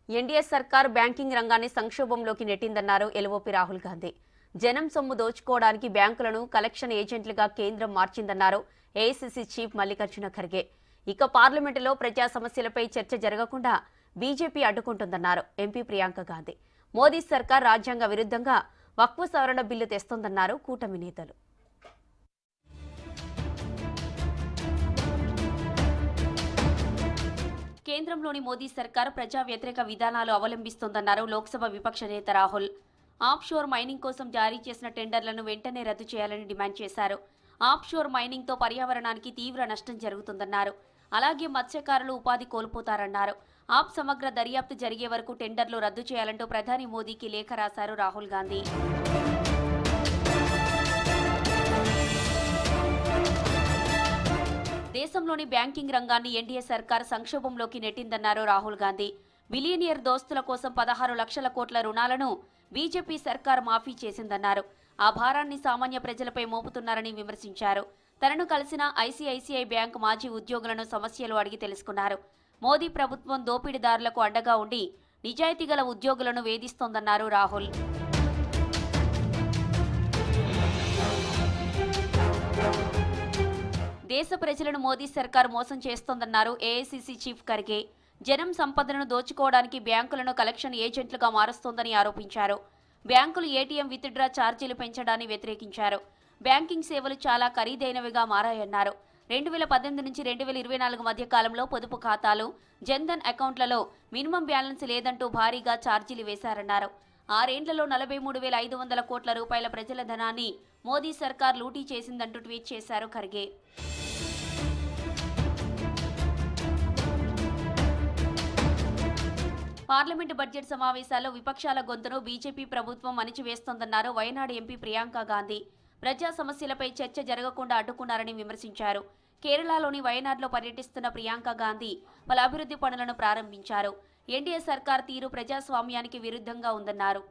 NDA సర్కార్ banking రంగాన్ని సంక్షోభంలోకి నెట్టిందన్నారు LOP Rahul Gandhi. జనం సొమ్ము దోచుకోవడానికి బ్యాంకులను కలెక్షన్ ఏజెంట్లుగా కేంద్రం మార్చిందన్నారు ఏఐసీసీ చీఫ్ మల్లికార్జున ఖర్గే. ఇక పార్లమెంటులో ప్రజా సమస్యలపై చర్చ జరగకుండా బీజేపీ అడ్డుకుంటుందన్నారు ఎంపీ ప్రియాంక గాంధీ. మోదీ సర్కార్ రాజ్యాంగ విరుద్ధంగా వక్ఫ్ సవరణ బిల్లు తెస్తోందన్నారు కూటమి నేతలు. కేంద్రంలోని మోదీ సర్కార్ ప్రజా వ్యతిరేక విధానాలు అవలంబిస్తోందన్నారు లోక్సభ విపక్ష నేత రాహుల్. ఆఫ్షోర్ మైనింగ్ కోసం జారీ చేసిన టెండర్లను వెంటనే రద్దు చేయాలని డిమాండ్ చేశారు. ఆఫ్షోర్ మైనింగ్తో పర్యావరణానికి తీవ్ర నష్టం జరుగుతుందన్నారు. అలాగే మత్స్యకారులు ఉపాధి కోల్పోతారన్నారు. ఆప్ సమగ్ర దర్యాప్తు జరిగే వరకు టెండర్లు రద్దు చేయాలంటూ ప్రధాని మోదీకి లేఖ రాశారు రాహుల్ గాంధీ. దేశంలోని బ్యాంకింగ్ రంగాన్ని ఎన్డీఏ సర్కార్ సంక్షోభంలోకి నెట్టిందన్నారు రాహుల్ గాంధీ. బిలియనియర్ దోస్తుల కోసం 16 లక్షల కోట్ల రుణాలను బీజేపీ సర్కార్ మాఫీ చేసిందన్నారు. ఆ భారాన్ని సామాన్య ప్రజలపై మోపుతున్నారని విమర్శించారు. తనను కలిసిన ఐసీఐసీఐ బ్యాంక్ మాజీ ఉద్యోగులను సమస్యలు అడిగి తెలుసుకున్నారు. మోదీ ప్రభుత్వం దోపిడీదారులకు అండగా ఉండి నిజాయితీగల ఉద్యోగులను వేధిస్తోందన్నారు రాహుల్. దేశ ప్రజలను మోదీ సర్కార్ మోసం చేస్తోందన్నారు ఏఐసీసీ చీఫ్ ఖర్గే. జనం సంపదను దోచుకోవడానికి బ్యాంకులను కలెక్షన్ ఏజెంట్లుగా మారుస్తోందని ఆరోపించారు. బ్యాంకులు ఏటీఎం విత్డ్రా ఛార్జీలు పెంచడాన్ని వ్యతిరేకించారు. బ్యాంకింగ్ సేవలు చాలా ఖరీదైనవిగా మారాయన్నారు. 2018 నుంచి 2024 మధ్య కాలంలో పొదుపు ఖాతాలు, జన్ధన్ అకౌంట్లలో మినిమం బ్యాలెన్స్ లేదంటూ భారీగా ఛార్జీలు వేశారన్నారు. 6 ఏళ్లలో 43,500 కోట్ల రూపాయల ప్రజల ధనాన్ని మోదీ సర్కార్ లూటీ చేసిందంటూ ట్వీట్ చేశారు ఖర్గే. పార్లమెంటు బడ్జెట్ సమావేశాల్లో విపక్షాల గొంతును బీజేపీ ప్రభుత్వం అణిచివేస్తోందన్నారు వయనాడు ఎంపీ ప్రియాంక గాంధీ. ప్రజా సమస్యలపై చర్చ జరగకుండా అడ్డుకున్నారని విమర్శించారు. కేరళలోని వయనాడ్లో పర్యటిస్తున్న ప్రియాంక గాంధీ పలు అభివృద్ధి పనులను ప్రారంభించారు. ఎన్డీఏ సర్కార్ తీరు ప్రజాస్వామ్యానికి విరుద్ధంగా ఉందన్నారు.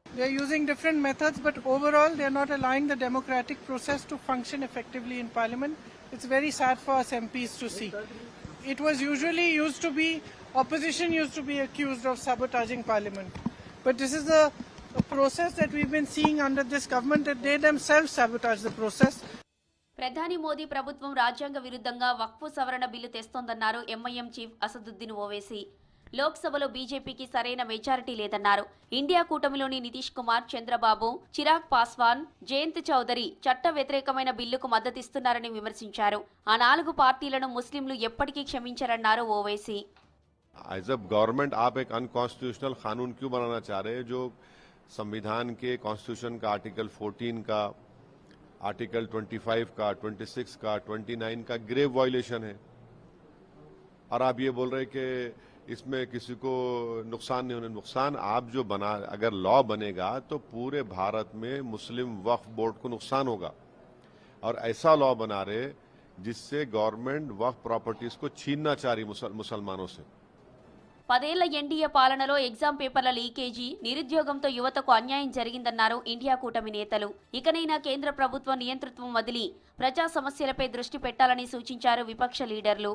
They are using different methods, but overall they are not allowing the democratic process to function effectively in Parliament. It's very sad for us MPs to see. It was usually used to be, opposition used to be accused of sabotaging Parliament. But this is a process that we've been seeing under this government, that they themselves sabotage the process. ప్రధాని మోదీ ప్రభుత్వం రాజ్యాంగ విరుద్ధంగా వక్ఫ్ సవరణ bill తెస్తోందన్నారు MIM chief Asaduddin Owaisi. లోక్సభలో బీజేపీకి సరైన majority లేదన్నారు. ఇండియా కూటమిలోని నితీష్ కుమార్, చంద్రబాబు, చిరాగ్ పాస్వాన్, జయంత్ చౌదరి చట్ట వ్యతిరేకమైన బిల్లుకు మద్దతిస్తున్నారని విమర్శించారు. ఆ 4 పార్టీలను ముస్లింలు ఎప్పటికీ క్షమించరన్నారు ఓవైసీ. एज अ गवर्नमेंट आप एक अनकॉन्स्टिट्यूशनल कानून क्यों बनाना चाह रहे हैं जो संविधान के कॉन्स्टिट्यूशन का आर्टिकल 14 का, आर्टिकल 25 का, 26 का, 29 का ग्रेव वायलेशन है, और आप ये बोल रहे हैं कि इसमें किसी को नुकसान नहीं होने। नुकसान आप जो बना, अगर लॉ बनेगा तो पूरे भारत में मुस्लिम वक्फ बोर्ड को नुकसान होगा, और ऐसा लॉ बना रहे जिससे गवर्नमेंट वक्फ प्रॉपर्टीज को छीनना चाह रही मुसलमानों से. 10 ఏళ్ల ఎన్డీఏ పాలనలో ఎగ్జామ్ పేపర్ల లీకేజీ, నిరుద్యోగంతో యువతకు అన్యాయం జరిగిందన్నారు ఇండియా కూటమి నేతలు. ఇకనైనా కేంద్ర ప్రభుత్వ నియంతృత్వం వదిలి ప్రజా సమస్యలపై దృష్టి పెట్టాలని సూచించారు విపక్ష లీడర్లు.